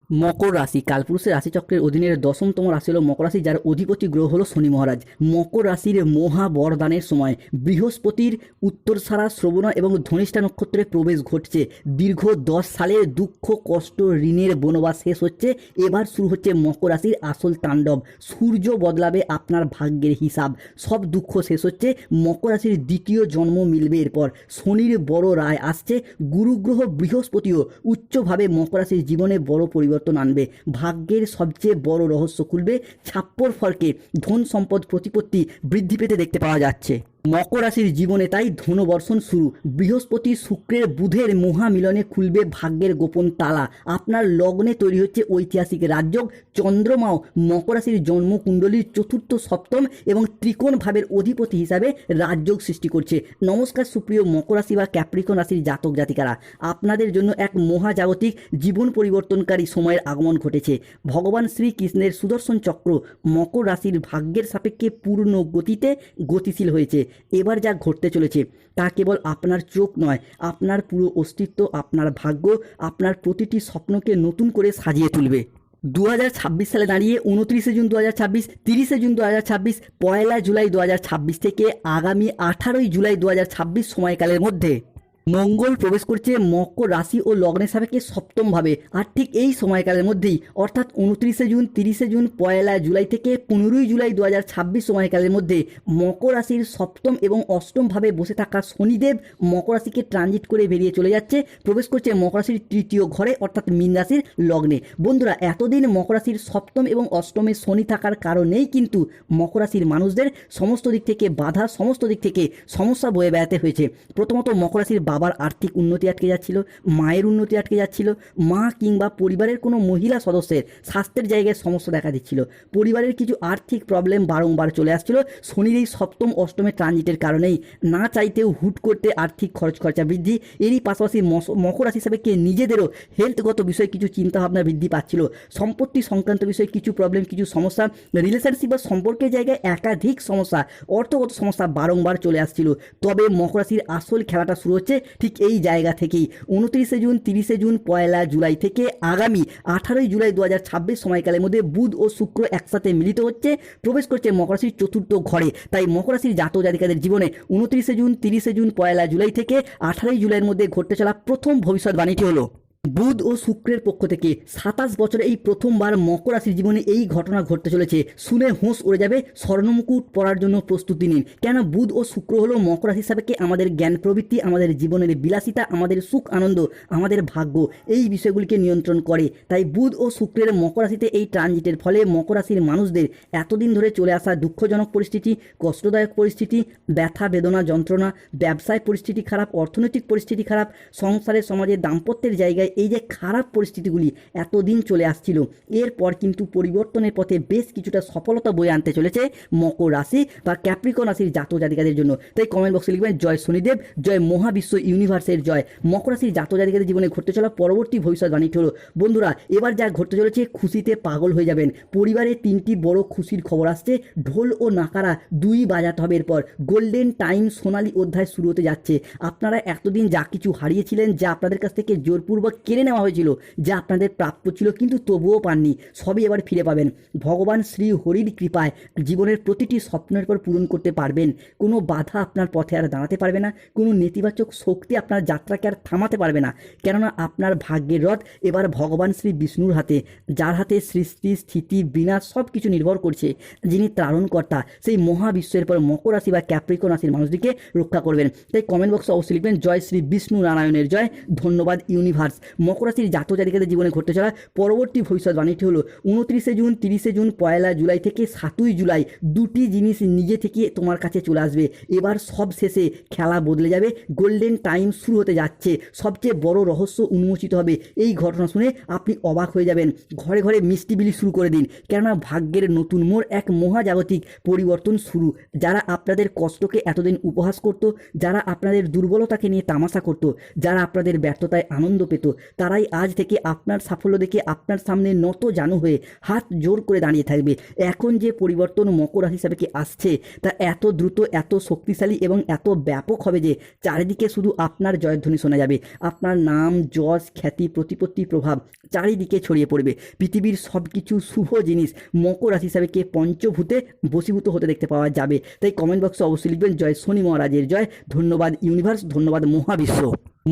মকর রাশি কালপুরুষের রাশিচক্রের অধীনের 10তম রাশি হলো মকর রাশি, যার অধিপতি গ্রহ হলো শনি মহারাজ। মকর রাশির মহা বরদানের সময় বৃহস্পতির উত্তরসারা, শ্রবণা এবং ধনিষ্ঠা নক্ষত্রে প্রবেশ ঘটছে। দীর্ঘ 10 সালের দুঃখ, কষ্ট, ঋণের বনবাস শেষ হচ্ছে। এবার শুরু হচ্ছে মকর রাশির আসল তাণ্ডব। সূর্য বদলাবে আপনার ভাগ্যের হিসাব, সব দুঃখ শেষ হচ্ছে। মকর রাশির দ্বিতীয় জন্ম মিলবে। এরপর শনির বড় রায় আসছে। গুরুগ্রহ বৃহস্পতিও উচ্চভাবে মকর রাশির জীবনে বড় পরিবর্তন আনবে। ভাগ্যের সবচেয়ে বড় রহস্য খুলবে। ছাপ্পর ফলকে ধন সম্পদ প্রতিপত্তি বৃদ্ধি পেতে দেখতে পাওয়া যাচ্ছে। মকর রাশির জীবনে তাই ধনবর্ষণ শুরু। বৃহস্পতি শুক্রের বুধের মহামিলনে খুলবে ভাগ্যের গোপন তালা। আপনার লগ্নে তৈরি হচ্ছে ঐতিহাসিক রাজযোগ। চন্দ্রমাও মকর রাশির জন্মকুণ্ডলীর চতুর্থ, সপ্তম এবং ত্রিকোণ ভাবের অধিপতি হিসাবে রাজযোগ সৃষ্টি করছে। নমস্কার সুপ্রিয় মকর রাশি বা ক্যাপ্রিকন রাশির জাতক জাতিকারা, আপনাদের জন্য এক মহাজাগতিক জীবন পরিবর্তনকারী সময়ের আগমন ঘটেছে। ভগবান শ্রীকৃষ্ণের সুদর্শন চক্র মকর রাশির ভাগ্যের সাপেক্ষে পূর্ণ গতিতে গতিশীল হয়েছে। এবার যা ঘটতে চলেছে তা কেবল আপনার চোখ নয়, আপনার পুরো অস্তিত্ব, আপনার ভাগ্য, আপনার প্রতিটি স্বপ্নকে নতুন করে সাজিয়ে তুলবে। 2026 সালে দাঁড়িয়ে 29শে জুন 2026, 30শে জুন 2026, 1 জুলাই 2026 থেকে আগামী 18ই জুলাই 2026 সময়কালের মধ্যে মঙ্গল প্রবেশ করছে মকর রাশি ও লগ্নের সাপেক্ষে সপ্তমভাবে। আর ঠিক এই সময়কালের মধ্যেই অর্থাৎ 29শে জুন, 30শে জুন, 1 জুলাই থেকে 15ই জুলাই 2026 সময়কালের মধ্যে মকর রাশির সপ্তম এবং অষ্টম ভাবে বসে থাকা শনিদেব মকর রাশিকে ট্রানজিট করে বেরিয়ে চলে যাচ্ছে। প্রবেশ করছে মকর রাশির তৃতীয় ঘরে অর্থাৎ মীন রাশির লগ্নে। বন্ধুরা, এতদিন মকর রাশির সপ্তম এবং অষ্টমে শনি থাকার কারণেই কিন্তু মকর রাশির মানুষদের সমস্ত দিক থেকে বাধা, সমস্ত দিক থেকে সমস্যা বয়ে বেড়াতে হয়েছে। প্রথমত মকর রাশির বাবার আর্থিক উন্নতি আটকে যাচ্ছিল, মায়ের উন্নতি আটকে যাচ্ছিল, মা কিংবা পরিবারের কোনো মহিলা সদস্যের স্বাস্থ্যের জায়গায় সমস্যা দেখা দিচ্ছিল, পরিবারের কিছু আর্থিক প্রবলেম বারংবার চলে আসছিল শনির এই সপ্তম অষ্টমে ট্রানজিটের কারণেই। না চাইতেও হুট করতে আর্থিক খরচা বৃদ্ধি। এরই পাশাপাশি মকর রাশি হিসাবে নিজেদেরও হেলথগত বিষয়ে কিছু চিন্তাভাবনা বৃদ্ধি পাচ্ছিল। সম্পত্তি সংক্রান্ত বিষয়ে কিছু প্রবলেম, কিছু সমস্যা, রিলেশনশিপ বা সম্পর্কের জায়গায় একাধিক সমস্যা, অর্থগত সমস্যা বারংবার চলে আসছিল। তবে মকর রাশির আসল খেলাটা শুরু হচ্ছে ঠিক এই জায়গা থেকেই। 29শে জুন, 30শে জুন, 1 জুলাই থেকে আগামী 18ই জুলাই 2026 সময়কালের মধ্যে বুধ ও শুক্র একসাথে মিলিত হচ্ছে, প্রবেশ করছে মকর রাশির চতুর্থ ঘরে। তাই মকর রাশির জাতক জাতিকাদের জীবনে 29শে জুন, 30শে জুন, 1 জুলাই থেকে 18ই জুলাইয়ের মধ্যে ঘটতে চলা প্রথম ভবিষ্যৎবাণীটি হলো বুধ ও শুক্রের পক্ষ থেকে 27 বছরে এই প্রথমবার মকর রাশির জীবনে এই ঘটনা ঘটতে চলেছে। শুনে হোঁশ উড়ে যাবে। স্বর্ণমুকুট পরার জন্য প্রস্তুতি নিন, কেন বুধ ও শুক্র হলো মকর রাশি সাপেক্ষে আমাদের জ্ঞান প্রবৃত্তি, আমাদের জীবনের বিলাসিতা, আমাদের সুখ আনন্দ, আমাদের ভাগ্য, এই বিষয়গুলিকে নিয়ন্ত্রণ করে। তাই বুধ ও শুক্রের মকর রাশিতে এই ট্রানজিটের ফলে মকর রাশির মানুষদের এতদিন ধরে চলে আসা দুঃখজনক পরিস্থিতি, কষ্টদায়ক পরিস্থিতি, ব্যথা বেদনা যন্ত্রণা, ব্যবসায় পরিস্থিতি খারাপ, অর্থনৈতিক পরিস্থিতি খারাপ, সংসারের সমাজে দাম্পত্যের জায়গায় এই যে খারাপ পরিস্থিতিগুলি এতদিন চলে আসছিল, এরপর কিন্তু পরিবর্তনের পথে বেশ কিছুটা সফলতা বয়ে আনতে চলেছে মকর রাশি বা ক্যাপ্রিকন রাশির জাতক জাতিকাদের জন্য। তাই কমেন্ট বক্সে লিখবেন জয় শনিদেব, জয় মহাবিশ্ব ইউনিভার্সের জয়। মকর রাশির জাতক জাতিকাদের জীবনে ঘটতে চলা পরবর্তী ভবিষ্যৎবাণীটি হলো, বন্ধুরা, এবার যা ঘটতে চলেছে খুশিতে পাগল হয়ে যাবেন। পরিবারে 3টি বড় খুশির খবর আসছে। ঢোল ও নাকারা দুই বাজাতে হবে। এরপর গোল্ডেন টাইম, সোনালী অধ্যায় শুরু হতে যাচ্ছে। আপনারা এতদিন যা কিছু হারিয়েছিলেন, যা আপনাদের কাছ থেকে জোরপূর্বক কেড়ে নেওয়া হয়েছিল, যা আপনাদের প্রাপ্য ছিল কিন্তু তবুও পাননি, সবই এবার ফিরে পাবেন। ভগবান শ্রী হরির কৃপায় জীবনের প্রতিটি স্বপ্নের পর পূরণ করতে পারবেন। কোনো বাধা আপনার পথে আর দাঁড়াতে পারবে না, কোনো নেতিবাচক শক্তি আপনার যাত্রাকে আর থামাতে পারবে না, কেননা আপনার ভাগ্যের রথ এবার ভগবান শ্রী বিষ্ণুর হাতে, যার হাতে সৃষ্টি স্থিতি বিনাশ সব কিছু নির্ভর করছে। যিনি ত্রারণকর্তা, সেই মহাবিশ্বের পর মকর রাশি বা ক্যাপ্রিকন রাশির মানুষদেরকে রক্ষা করবেন। তাই কমেন্ট বক্সে অবশ্যই লিখবেন জয় শ্রী বিষ্ণু নারায়ণের জয়, ধন্যবাদ ইউনিভার্স। মকর রাশির জাতক জাতিকাদের জীবনে ঘটতে চলা পরবর্তী ভবিষ্যৎবাণীটি হলো 29শে জুন, 30শে জুন, 1 জুলাই থেকে 7ই জুলাই দুটি জিনিস নিজে থেকে তোমার কাছে চলে আসবে। এবার সব শেষে খেলা বদলে যাবে। গোল্ডেন টাইম শুরু হতে যাচ্ছে। সবচেয়ে বড় রহস্য উন্মোচিত হবে। এই ঘটনা শুনে আপনি অবাক হয়ে যাবেন। ঘরে ঘরে মিষ্টি বিলি শুরু করে দিন, কেননা ভাগ্যের নতুন মোড়, এক মহাজাগতিক পরিবর্তন শুরু। যারা আপনাদের কষ্টকে এতদিন উপহাস করত, যারা আপনাদের দুর্বলতাকে নিয়ে তামাশা করত, যারা আপনাদের ব্যর্থতায় আনন্দ পেত, তারাই আজ থেকে আপনার সাফল্য দেখে আপনার সামনে নত জানু হয়ে হাত জোর করে দাঁড়িয়ে থাকবে। এখন যে পরিবর্তন মকর রাশি হিসাবে কি আসছে তা এত দ্রুত, এত শক্তিশালী এবং এত ব্যাপক হবে যে চারিদিকে শুধু আপনার জয়ধ্বনি শোনা যাবে। আপনার নাম, যশ, খ্যাতি, প্রতিপত্তি, প্রভাব চারিদিকে ছড়িয়ে পড়বে। পৃথিবীর সব কিছু শুভ জিনিস মকর রাশি হিসাবে কে পঞ্চভূতে বশীভূত হতে দেখতে পাওয়া যাবে। তাই কমেন্ট বক্সে অবশ্যই লিখবেন জয় শনি মহারাজের জয়। ধন্যবাদ ইউনিভার্স, ধন্যবাদ মহাবিশ্ব।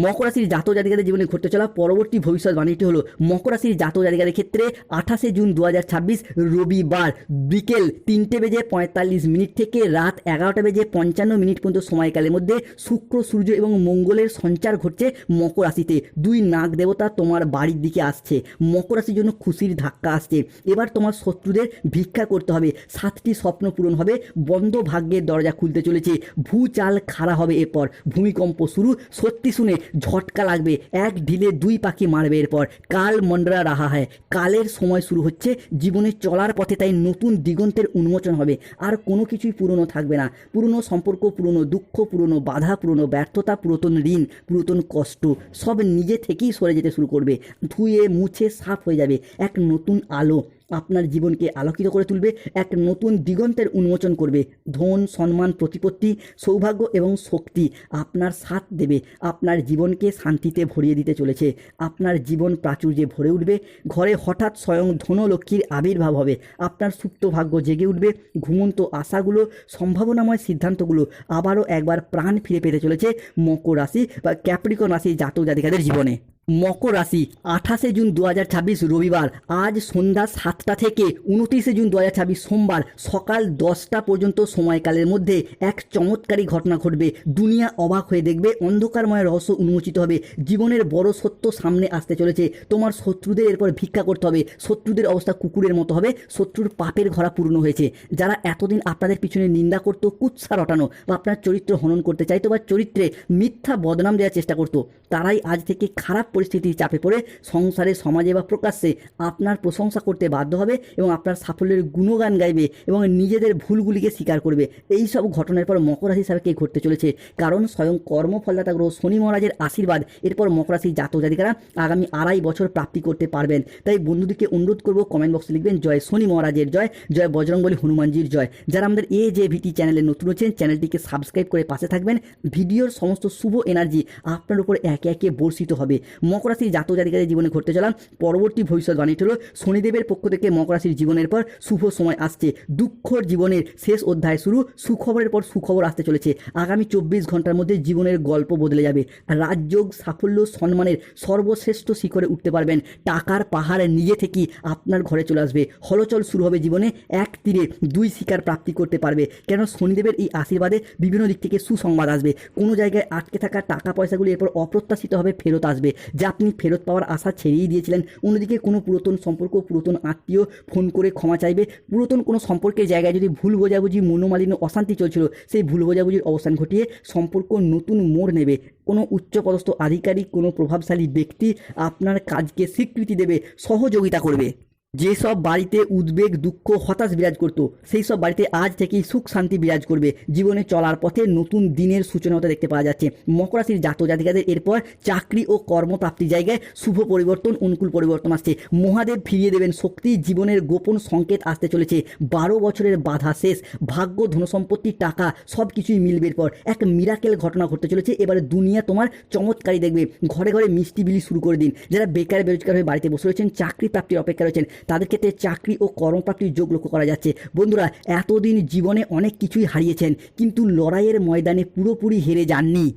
মকর রাশির জাতক জাতিকাদের জীবনে ঘটতে চলা পরবর্তী ভবিষ্যৎবাণীটি হলো মকর রাশির জাতক জাতিকাদের ক্ষেত্রে 28শে জুন 2026 রবিবার বিকেল 3:45 থেকে রাত 11:55 পর্যন্ত সময়কালের মধ্যে শুক্র, সূর্য এবং মঙ্গলের সঞ্চার ঘটছে মকর রাশিতে। দুই নাগ দেবতা তোমার বাড়ির দিকে আসছে। মকর রাশির জন্য খুশির ধাক্কা আসছে। এবার তোমার শত্রুদের ভিক্ষা করতে হবে। 7টি স্বপ্ন পূরণ হবে। বন্ধ ভাগ্যের দরজা খুলতে চলেছে। ভূচাল খাড়া হবে। এরপর ভূমিকম্প শুরু। সত্যি শুনে ঝটকা লাগবে। এক ঢিলে দুই পাখি মারবে। এরপর কাল মন্ডরা রাহা হয়। কালের সময় শুরু হচ্ছে জীবনে চলার পথে। তাই নতুন দিগন্তের উন্মোচন হবে। আর কোনো কিছুই পুরনো থাকবে না। পুরনো সম্পর্ক, পুরনো দুঃখ, পুরনো বাধা, পুরনো ব্যর্থতা, পুরাতন ঋণ, পুরাতন কষ্ট সব নিজে থেকেই সরে যেতে শুরু করবে। ধুয়ে মুছে সাফ হয়ে যাবে। এক নতুন আলো আপনার জীবনকে আলোকিত করে তুলবে। এক নতুন দিগন্তের উন্মোচন করবে। ধন, সম্মান, প্রতিপত্তি, সৌভাগ্য এবং শক্তি আপনার সাথ দেবে। আপনার জীবনকে শান্তিতে ভরিয়ে দিতে চলেছে। আপনার জীবন প্রাচুর্যে ভরে উঠবে। ঘরে হঠাৎ স্বয়ং ধনলক্ষ্মীর আবির্ভাব হবে। আপনার সুপ্ত ভাগ্য জেগে উঠবে। ঘুমন্ত আশাগুলো, সম্ভাবনাময় সিদ্ধান্তগুলো আবারও একবার প্রাণ ফিরে পেতে চলেছে মকর রাশি বা ক্যাপ্রিকন রাশির জাতক জাতিকাদের জীবনে। মকর রাশি 28শে জুন 2026 রবিবার আজ সন্ধ্যা 7টা থেকে 29শে জুন 2026 সোমবার সকাল 10টা পর্যন্ত সময়কালের মধ্যে এক চমৎকারী ঘটনা ঘটবে। দুনিয়া অবাক হয়ে দেখবে। অন্ধকারময় রহস্য উন্মোচিত হবে। জীবনের বড় সত্য সামনে আসতে চলেছে। তোমার শত্রুদের এরপর ভিক্ষা করতে হবে। শত্রুদের অবস্থা কুকুরের মতো হবে। শত্রুর পাপের ঘরা পূর্ণ হয়েছে। যারা এতদিন আপনাদের পিছনে নিন্দা করতো, কুৎসা রটানো বা আপনার চরিত্র হনন করতে চাইতো বা চরিত্রে মিথ্যা বদনাম দেওয়ার চেষ্টা করতো, তারাই আজ থেকে খারাপ পরিস্থিতির চাপে পড়ে সংসারে, সমাজে বা প্রকাশ্যে আপনার প্রশংসা করতে বাধ্য হবে এবং আপনার সাফল্যের গুণগান গাইবে এবং নিজেদের ভুলগুলিকে স্বীকার করবে। এই সব ঘটনার পর মকর রাশি হিসাবে ঘটতে চলেছে। কারণ স্বয়ং কর্মফলদাতা গ্রহ শনি মহারাজের আশীর্বাদ এরপর মকর রাশির জাতক জাতিকারা আগামী 2.5 বছর প্রাপ্তি করতে পারবেন। তাই বন্ধুদেরকে অনুরোধ করব কমেন্ট বক্সে লিখবেন জয় শনি মহারাজের জয়, জয় বজরংবলী হনুমানজির জয়। যারা আমাদের AJVT চ্যানেলে নতুন হচ্ছেন চ্যানেলটিকে সাবস্ক্রাইব করে পাশে থাকবেন। ভিডিওর সমস্ত শুভ এনার্জি আপনার উপর একে একে বর্ষিত হবে। মকর রাশির জাতক জাতিকাদের জীবনে ঘটতে চলা পরবর্তী ভবিষ্যৎবাণীটি হলো শনিদেবের পক্ষ থেকে মকর রাশির জীবনের পর শুভ সময় আসছে। দুঃখর জীবনের শেষ অধ্যায় শুরু। সুখবরের পর সুখবর আসতে চলেছে। আগামী 24 ঘন্টার মধ্যে জীবনের গল্প বদলে যাবে। রাজযোগ, সাফল্য, সম্মানের সর্বশ্রেষ্ঠ শিখরে উঠতে পারবেন। টাকার পাহাড় নিজে থেকেই আপনার ঘরে চলে আসবে। হলচল শুরু হবে জীবনে। এক তীরে দুই শিকার প্রাপ্তি করতে পারবে। কেন শনিদেবের এই আশীর্বাদে বিভিন্ন দিক থেকে সুসংবাদ আসবে। কোনো জায়গায় আটকে থাকা টাকা পয়সাগুলি এরপর অপ্রত্যাশিতভাবে ফেরত আসবে, যা আপনি ফেরত পাওয়ার আশা ছেড়েই দিয়েছিলেন। অন্যদিকে কোনো পুরাতন সম্পর্ক, পুরাতন আত্মীয় ফোন করে ক্ষমা চাইবে। পুরাতন কোনো সম্পর্কের জায়গায় যদি ভুল বোঝাবুঝি, মনোমালিন্য, অশান্তি চলছিল, সেই ভুল বোঝাবুঝির অবসান ঘটিয়ে সম্পর্ক নতুন মোড় নেবে। কোনো উচ্চপদস্থ আধিকারিক, কোনো প্রভাবশালী ব্যক্তি আপনার কাজকে স্বীকৃতি দেবে, সহযোগিতা করবে। যেসব বাড়িতে উদ্বেগ, দুঃখ, হতাশ বিরাজ করতো, সেই সব বাড়িতে আজ থেকেই সুখ শান্তি বিরাজ করবে। জীবনে চলার পথে নতুন দিনের সূচনা হতে দেখতে পাওয়া যাচ্ছে। মকর রাশির জাতক জাতিকাদের এরপর চাকরি ও কর্মপ্রাপ্তির জায়গায় শুভ পরিবর্তন, অনুকূল পরিবর্তন আসছে। মহাদেব ফিরিয়ে দেবেন শক্তি। জীবনের গোপন সংকেত আসতে চলেছে। 12 বছরের বাধা শেষ। ভাগ্য, ধনসম্পত্তি, টাকা সব কিছুই মিলবে। এরপর এক মিরাকেল ঘটনা ঘটতে চলেছে। এবারে দুনিয়া তোমার চমৎকারী দেখবে। ঘরে ঘরে মিষ্টি বিলি শুরু করে দিন। যারা বেকার বেরোজগার হয়ে বাড়িতে বসে রয়েছেন, চাকরি প্রাপ্তির অপেক্ষা রয়েছেন, তাদের ক্ষেত্রে চাকরি ও কর্মপ্রাপ্তির যোগ লক্ষ্য করা যাচ্ছে। বন্ধুরা, এতদিন জীবনে অনেক কিছুই হারিয়েছেন, কিন্তু লড়াইয়ের ময়দানে পুরোপুরি হেরে যাননি।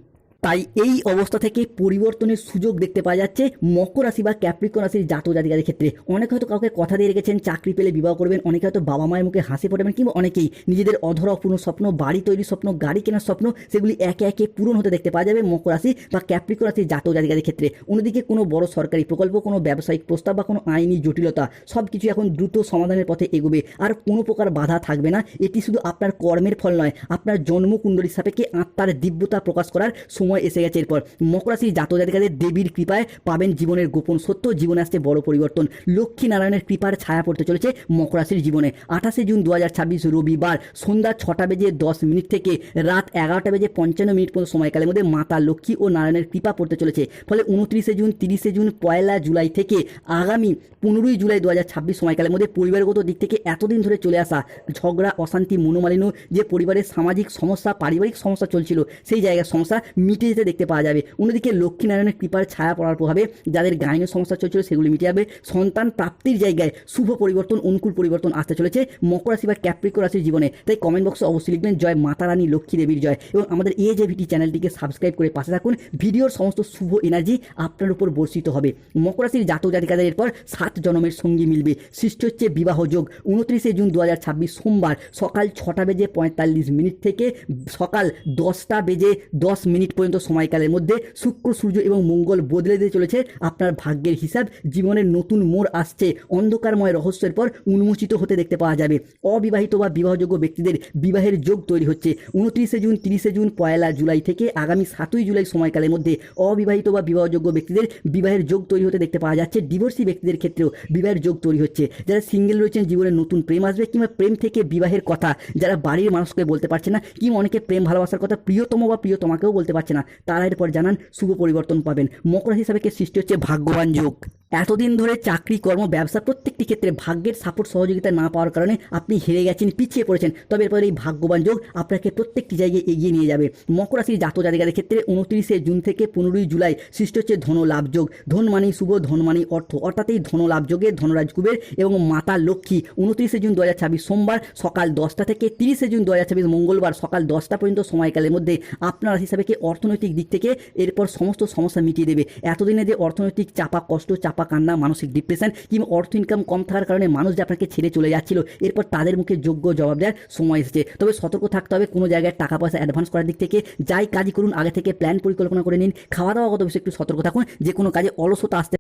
তাই এই অবস্থা থেকে পরিবর্তনের সুযোগ দেখতে পাওয়া যাচ্ছে মকর রাশি বা ক্যাপ্রিকন রাশির জাতক জাতিকাদের ক্ষেত্রে। অনেকে হয়তো কাউকে কথা দিয়ে রেখেছেন চাকরি পেলে বিবাহ করবেন, অনেকে হয়তো বাবা মায়ের মুখে হাসি ফোটাবেন, কিংবা অনেকেই নিজেদের অধরা অপূর্ণ স্বপ্ন, বাড়ি তৈরির স্বপ্ন, গাড়ি কেনার স্বপ্ন, সেগুলি একে একে পূরণ হতে দেখতে পাওয়া যাবে মকর রাশি বা ক্যাপ্রিকন রাশির জাতক জাতিকাদের ক্ষেত্রে। অন্যদিকে কোনো বড় সরকারি প্রকল্প, কোনো ব্যবসায়িক প্রস্তাব বা কোনো আইনি জটিলতা সব কিছু এখন দ্রুত সমাধানের পথে এগোবে। আর কোনো প্রকার বাধা থাকবে না। এটি শুধু আপনার কর্মের ফল নয়, আপনার জন্মকুণ্ডলীর সাপেক্ষে আত্মার দিব্যতা প্রকাশ করার সময় সময় এসে গেছে। এরপর মকর রাশির জাতক জাতিকাদের দেবীর কৃপায় পাবেন জীবনের গোপন সত্য, জীবনে আসছে বড় পরিবর্তন। লক্ষ্মী নারায়ণের কৃপার ছায়া পড়তে চলেছে মকর রাশির জীবনে। 28শে জুন 2026 রবিবার সন্ধ্যা 6:10 থেকে রাত 11:55 পর্যন্ত সময়কালের মধ্যে মাতা লক্ষ্মী ও নারায়ণের কৃপা পড়তে চলেছে। ফলে 29শে জুন, 30শে জুন, 1 জুলাই থেকে আগামী 15ই জুলাই 2026 সময়কালের মধ্যে পরিবারগত দিক থেকে এতদিন ধরে চলে আসা ঝগড়া, অশান্তি, মনোমালিন্য, যে পরিবারের সামাজিক সমস্যা, পারিবারিক সমস্যা চলছিল, সেই জায়গার সমস্যা মিটে যেতে দেখতে পাওয়া যাবে। অন্যদিকে লক্ষ্মীনারায়ণের কৃপার ছায়া পড়ার প্রভাবে যাদের গাইনো সমস্যা চলছিল সেগুলি মিটে যাবে। সন্তান প্রাপ্তির জায়গায় শুভ পরিবর্তন, অনুকূল পরিবর্তন আসতে চলেছে মকর রাশি বা ক্যাপ্রিকো রাশির জীবনে। তাই কমেন্ট বক্সে অবশ্যই লিখবেন জয় মাতা রানী লক্ষ্মী দেবীর জয়, এবং আমাদের AJVT চ্যানেলটিকে সাবস্ক্রাইব করে পাশে থাকুন। ভিডিওর সমস্ত শুভ এনার্জি আপনার উপর বর্ষিত হবে। মকর রাশির জাতক জাতিকাদের এরপর 7 জন্মের সঙ্গী মিলবে, সৃষ্টি হচ্ছে বিবাহ যোগ। 29শে জুন 2026 সোমবার সকাল 6:45 থেকে সকাল 10:10 পর্যন্ত সময়কালের মধ্যে শুক্র, সূর্য এবং মঙ্গল বদলে দিয়ে চলেছে আপনার ভাগ্যের হিসাব। জীবনের নতুন মোড় আসছে, অন্ধকারময় রহস্যের পর উন্মোচিত হতে দেখতে পাওয়া যাবে। অবিবাহিত বা বিবাহযোগ্য ব্যক্তিদের বিবাহের যোগ তৈরি হচ্ছে। 29শে জুন, 30শে জুন, 1 জুলাই থেকে আগামী 7ই জুলাই সময়কালের মধ্যে অবিবাহিত বা বিবাহযোগ্য ব্যক্তিদের বিবাহের যোগ তৈরি হতে দেখতে পাওয়া যাচ্ছে। ডিভোর্সি ব্যক্তিদের ক্ষেত্রেও বিবাহের যোগ তৈরি হচ্ছে। যারা সিঙ্গেল রয়েছেন জীবনে নতুন প্রেম আসবে, কিংবা প্রেম থেকে বিবাহের কথা যারা বাড়ির মানুষকে বলতে পারছে না, কিংবা অনেকে প্রেম ভালোবাসার কথা প্রিয়তম বা প্রিয়তমাকেও বলতে পারছে না, তারা এরপর জানান শুভ পরিবর্তন পাবেন। মকর রাশি হিসাবে সৃষ্টি হচ্ছে ভাগ্যবান যোগ। এতদিন ধরে চাকরি, কর্ম, ব্যবসা প্রত্যেকটি ক্ষেত্রে ভাগ্যের সাপোর্ট, সহযোগিতা না পাওয়ার কারণে আপনি হেরে গেছেন, পিছিয়ে পড়েছেন, তবে এরপর এই ভাগ্যবান যোগ আপনাকে প্রত্যেকটি জায়গায় এগিয়ে নিয়ে যাবে। মকর রাশির জাতক জাতিকাদের ক্ষেত্রে 29শে জুন থেকে 15ই জুলাই সৃষ্টি হচ্ছে ধন লাভ যোগ। ধন মানেই শুভ, ধন মানেই অর্থ, অর্থাৎ এই ধন লাভ যোগে ধনরাজ কুবের এবং মাতা লক্ষ্মী 29শে জুন 2026 সোমবার সকাল 10টা থেকে 30শে জুন 2026 মঙ্গলবার সকাল 10টা পর্যন্ত সময়কালের মধ্যে আপনার রাশি হিসাবে অর্থনৈতিক দিক থেকে এরপর সমস্ত সমস্যা মিটিয়ে দেবে। এতদিনে যে অর্থনৈতিক চাপা, কষ্ট, চাপা কান্না, মানসিক ডিপ্রেশন কিংবা অর্থ ইনকাম কম থাকার কারণে মানুষ যে আপনাকে ছেড়ে চলে যাচ্ছিল, এরপর তাদের মুখে যোগ্য জবাব দেওয়ার সময় এসেছে। তবে সতর্ক থাকতে হবে, কোনো জায়গায় টাকা পয়সা অ্যাডভান্স করার দিক থেকে যাই কাজই করুন আগে থেকে প্ল্যান পরিকল্পনা করে নিন। খাওয়া দাওয়া গত বিষয়ে একটু সতর্ক থাকুন, যে কোনো কাজে অলসতা আসতে